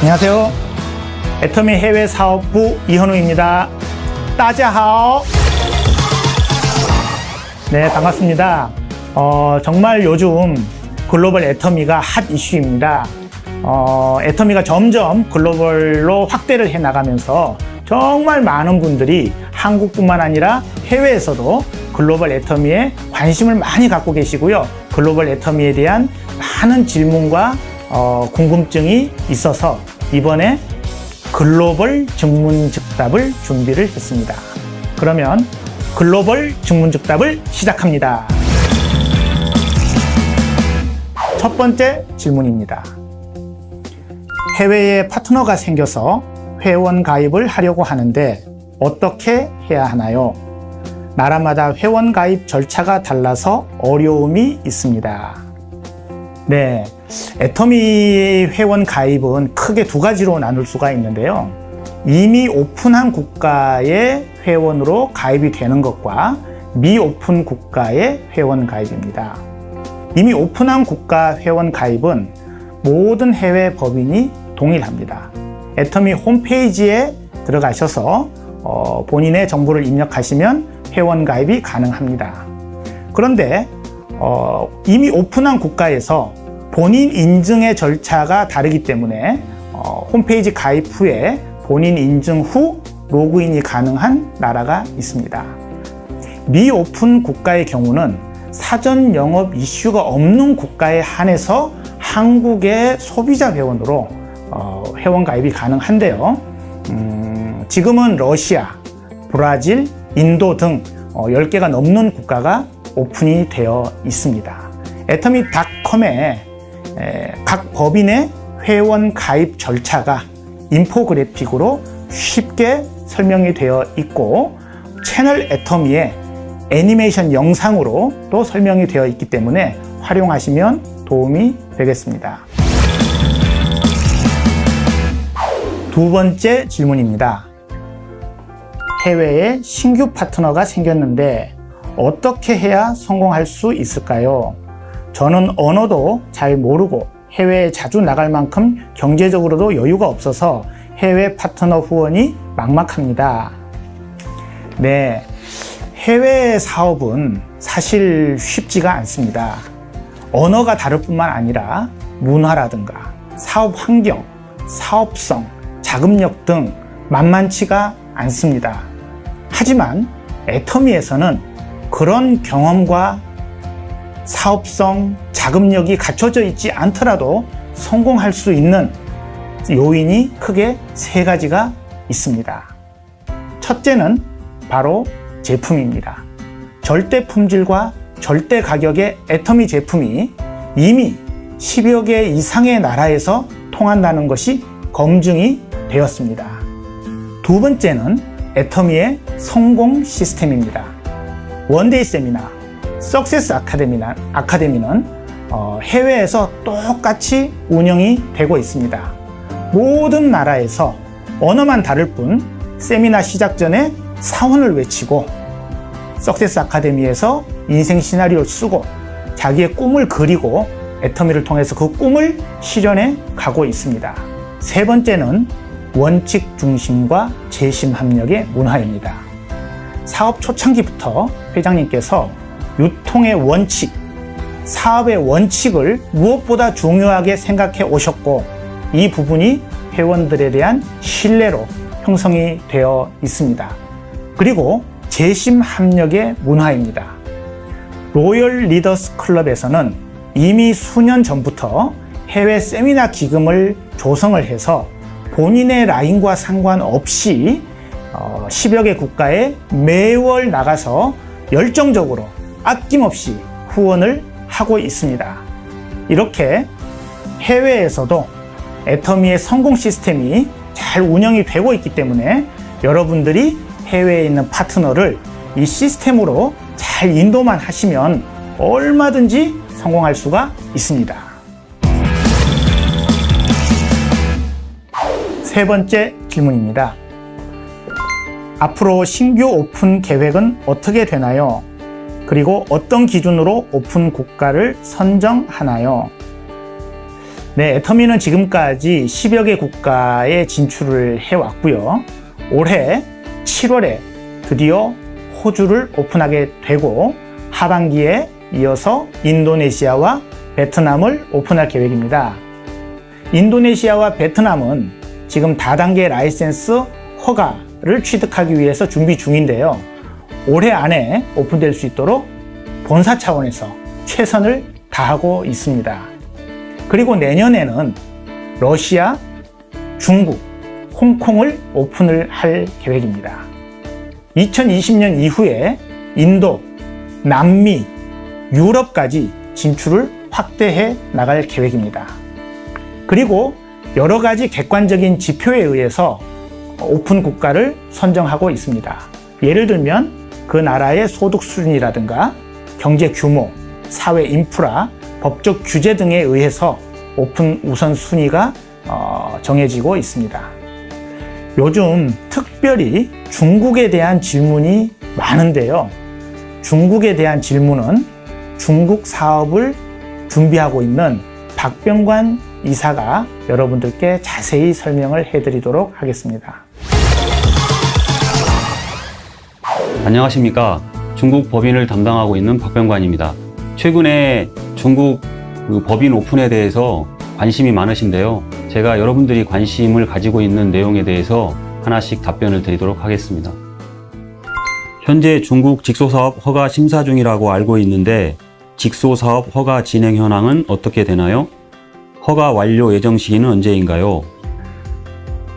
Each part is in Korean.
안녕하세요. 애터미 해외 사업부 이현우입니다. 따자하오. 네, 반갑습니다. 정말 요즘 글로벌 애터미가 핫 이슈입니다. 애터미가 점점 글로벌로 확대를 해 나가면서 정말 많은 분들이 한국뿐만 아니라 해외에서도 글로벌 애터미에 관심을 많이 갖고 계시고요. 글로벌 애터미에 대한 많은 질문과 궁금증이 있어서 이번에 글로벌 증문즉답을 준비를 했습니다. 그러면 글로벌 증문즉답을 시작합니다. 첫 번째 질문입니다. 해외에 파트너가 생겨서 회원 가입을 하려고 하는데 어떻게 해야 하나요? 나라마다 회원 가입 절차가 달라서 어려움이 있습니다. 네, 애터미 회원 가입은 크게 두 가지로 나눌 수가 있는데요. 이미 오픈한 국가의 회원으로 가입이 되는 것과 미오픈 국가의 회원 가입입니다. 이미 오픈한 국가 회원 가입은 모든 해외 법인이 동일합니다. 애터미 홈페이지에 들어가셔서 본인의 정보를 입력하시면 회원 가입이 가능합니다. 그런데 이미 오픈한 국가에서 본인 인증의 절차가 다르기 때문에 홈페이지 가입 후에 본인 인증 후 로그인이 가능한 나라가 있습니다. 미오픈 국가의 경우는 사전 영업 이슈가 없는 국가에 한해서 한국의 소비자 회원으로 회원 가입이 가능한데요. 지금은 러시아, 브라질, 인도 등 10개가 넘는 국가가 오픈이 되어 있습니다. 애터미닷컴에 각 법인의 회원 가입 절차가 인포그래픽으로 쉽게 설명이 되어 있고 채널 애터미에 애니메이션 영상으로 또 설명이 되어 있기 때문에 활용하시면 도움이 되겠습니다. 두 번째 질문입니다. 해외에 신규 파트너가 생겼는데 어떻게 해야 성공할 수 있을까요? 저는 언어도 잘 모르고 해외에 자주 나갈 만큼 경제적으로도 여유가 없어서 해외 파트너 후원이 막막합니다. 네, 해외 사업은 사실 쉽지가 않습니다. 언어가 다를 뿐만 아니라 문화라든가 사업 환경, 사업성, 자금력 등 만만치가 않습니다. 하지만 애터미에서는 그런 경험과 사업성, 자금력이 갖춰져 있지 않더라도 성공할 수 있는 요인이 크게 세 가지가 있습니다. 첫째는 바로 제품입니다. 절대 품질과 절대 가격의 애터미 제품이 이미 10여 개 이상의 나라에서 통한다는 것이 검증이 되었습니다. 두 번째는 애터미의 성공 시스템입니다. 원데이 세미나, 석세스 아카데미는 해외에서 똑같이 운영이 되고 있습니다. 모든 나라에서 언어만 다를 뿐 세미나 시작 전에 사원을 외치고 석세스 아카데미에서 인생 시나리오를 쓰고 자기의 꿈을 그리고 애터미를 통해서 그 꿈을 실현해 가고 있습니다. 세 번째는 원칙 중심과 재심 합력의 문화입니다. 사업 초창기부터 회장님께서 유통의 원칙, 사업의 원칙을 무엇보다 중요하게 생각해 오셨고 이 부분이 회원들에 대한 신뢰로 형성이 되어 있습니다. 그리고 재심 합력의 문화입니다. 로열 리더스 클럽에서는 이미 수년 전부터 해외 세미나 기금을 조성을 해서 본인의 라인과 상관없이 10여 개 국가에 매월 나가서 열정적으로 아낌없이 후원을 하고 있습니다. 이렇게 해외에서도 애터미의 성공 시스템이 잘 운영이 되고 있기 때문에 여러분들이 해외에 있는 파트너를 이 시스템으로 잘 인도만 하시면 얼마든지 성공할 수가 있습니다. 세 번째 질문입니다. 앞으로 신규 오픈 계획은 어떻게 되나요? 그리고 어떤 기준으로 오픈 국가를 선정하나요? 네, 애터미는 지금까지 10여 개 국가에 진출을 해왔고요. 올해 7월에 드디어 호주를 오픈하게 되고 하반기에 이어서 인도네시아와 베트남을 오픈할 계획입니다. 인도네시아와 베트남은 지금 다단계 라이센스 허가를 취득하기 위해서 준비 중인데요. 올해 안에 오픈될 수 있도록 본사 차원에서 최선을 다하고 있습니다. 그리고 내년에는 러시아, 중국, 홍콩을 오픈을 할 계획입니다. 2020년 이후에 인도, 남미, 유럽까지 진출을 확대해 나갈 계획입니다. 그리고 여러 가지 객관적인 지표에 의해서 오픈 국가를 선정하고 있습니다. 예를 들면 그 나라의 소득 수준이라든가 경제 규모, 사회 인프라, 법적 규제 등에 의해서 오픈 우선순위가 정해지고 있습니다. 요즘 특별히 중국에 대한 질문이 많은데요. 중국에 대한 질문은 중국 사업을 준비하고 있는 박병관 이사가 여러분들께 자세히 설명을 해드리도록 하겠습니다. 안녕하십니까. 중국 법인을 담당하고 있는 박병관입니다. 최근에 중국 법인 오픈에 대해서 관심이 많으신데요. 제가 여러분들이 관심을 가지고 있는 내용에 대해서 하나씩 답변을 드리도록 하겠습니다. 현재 중국 직소사업 허가 심사 중이라고 알고 있는데 직소사업 허가 진행 현황은 어떻게 되나요? 허가 완료 예정 시기는 언제인가요?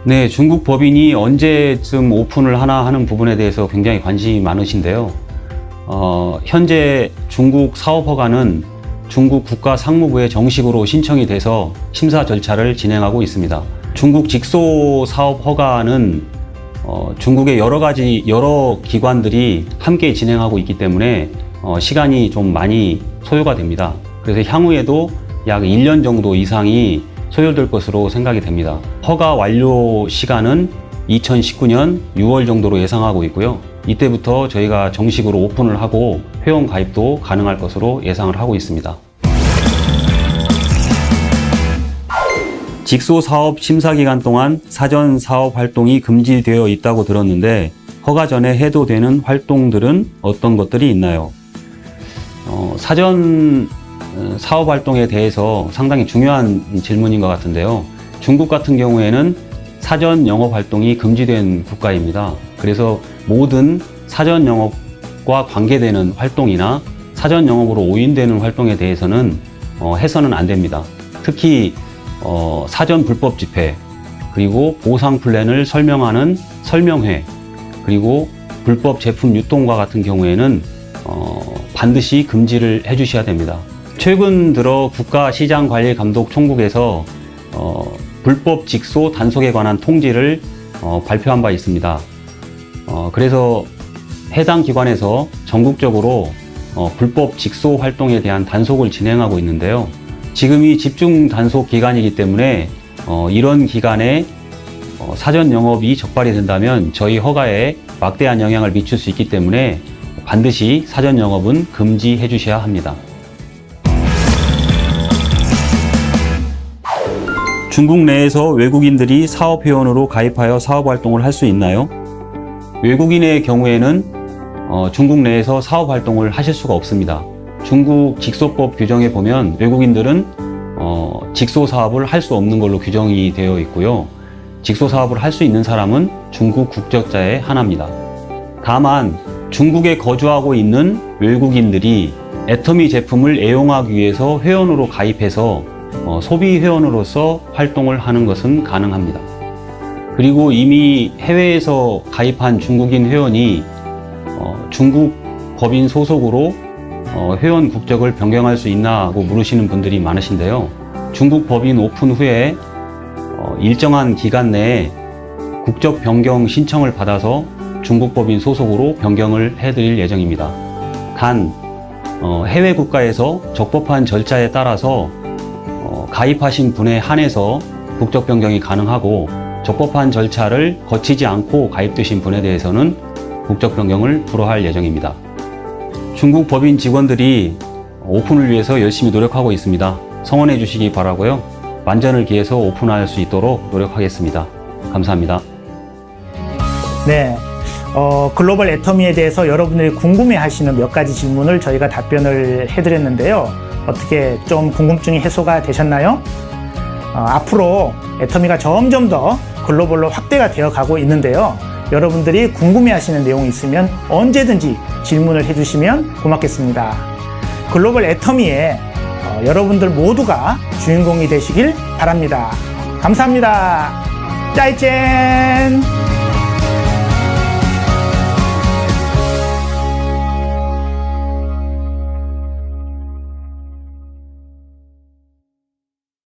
네, 중국 법인이 언제쯤 오픈을 하나 하는 부분에 대해서 굉장히 관심이 많으신데요. 현재 중국 사업 허가는 중국 국가상무부에 정식으로 신청이 돼서 심사 절차를 진행하고 있습니다. 중국 직소 사업 허가는 중국의 여러 기관들이 함께 진행하고 있기 때문에 시간이 좀 많이 소요가 됩니다. 그래서 향후에도 약 1년 정도 이상이 소요될 것으로 생각이 됩니다. 허가 완료 시간은 2019년 6월 정도로 예상하고 있고요. 이때부터 저희가 정식으로 오픈을 하고 회원 가입도 가능할 것으로 예상을 하고 있습니다. 직소 사업 심사 기간 동안 사전 사업 활동이 금지되어 있다고 들었는데 허가 전에 해도 되는 활동들은 어떤 것들이 있나요? 사전 사업 활동에 대해서 상당히 중요한 질문인 것 같은데요. 중국 같은 경우에는 사전 영업 활동이 금지된 국가입니다. 그래서 모든 사전 영업과 관계되는 활동이나 사전 영업으로 오인되는 활동에 대해서는 해서는 안 됩니다. 특히 사전 불법 집회, 그리고 보상 플랜을 설명하는 설명회, 그리고 불법 제품 유통과 같은 경우에는 반드시 금지를 해주셔야 됩니다. 최근 들어 국가시장관리감독총국에서 불법 직소 단속에 관한 통지를 발표한 바 있습니다. 그래서 해당 기관에서 전국적으로 불법 직소 활동에 대한 단속을 진행하고 있는데요. 지금이 집중 단속 기간이기 때문에 이런 기간에 사전 영업이 적발이 된다면 저희 허가에 막대한 영향을 미칠 수 있기 때문에 반드시 사전 영업은 금지해 주셔야 합니다. 중국 내에서 외국인들이 사업회원으로 가입하여 사업활동을 할 수 있나요? 외국인의 경우에는 중국 내에서 사업활동을 하실 수가 없습니다. 중국 직소법 규정에 보면 외국인들은 직소 사업을 할 수 없는 걸로 규정이 되어 있고요. 직소 사업을 할 수 있는 사람은 중국 국적자에 한합니다. 다만 중국에 거주하고 있는 외국인들이 애터미 제품을 애용하기 위해서 회원으로 가입해서 소비 회원으로서 활동을 하는 것은 가능합니다. 그리고 이미 해외에서 가입한 중국인 회원이 중국 법인 소속으로 회원 국적을 변경할 수 있나고 물으시는 분들이 많으신데요. 중국 법인 오픈 후에 일정한 기간 내에 국적 변경 신청을 받아서 중국 법인 소속으로 변경을 해드릴 예정입니다. 단 해외 국가에서 적법한 절차에 따라서 가입하신 분에 한해서 국적 변경이 가능하고 적법한 절차를 거치지 않고 가입되신 분에 대해서는 국적 변경을 불허할 예정입니다. 중국 법인 직원들이 오픈을 위해서 열심히 노력하고 있습니다. 성원해 주시기 바라고요. 만전을 기해서 오픈할 수 있도록 노력하겠습니다. 감사합니다. 네. 글로벌 애터미에 대해서 여러분들이 궁금해하시는 몇 가지 질문을 저희가 답변을 해드렸는데요. 어떻게 좀 궁금증이 해소가 되셨나요? 앞으로 애터미가 점점 더 글로벌로 확대가 되어 가고 있는데요. 여러분들이 궁금해하시는 내용이 있으면 언제든지 질문을 해주시면 고맙겠습니다. 글로벌 애터미에 여러분들 모두가 주인공이 되시길 바랍니다. 감사합니다. 짜이젠!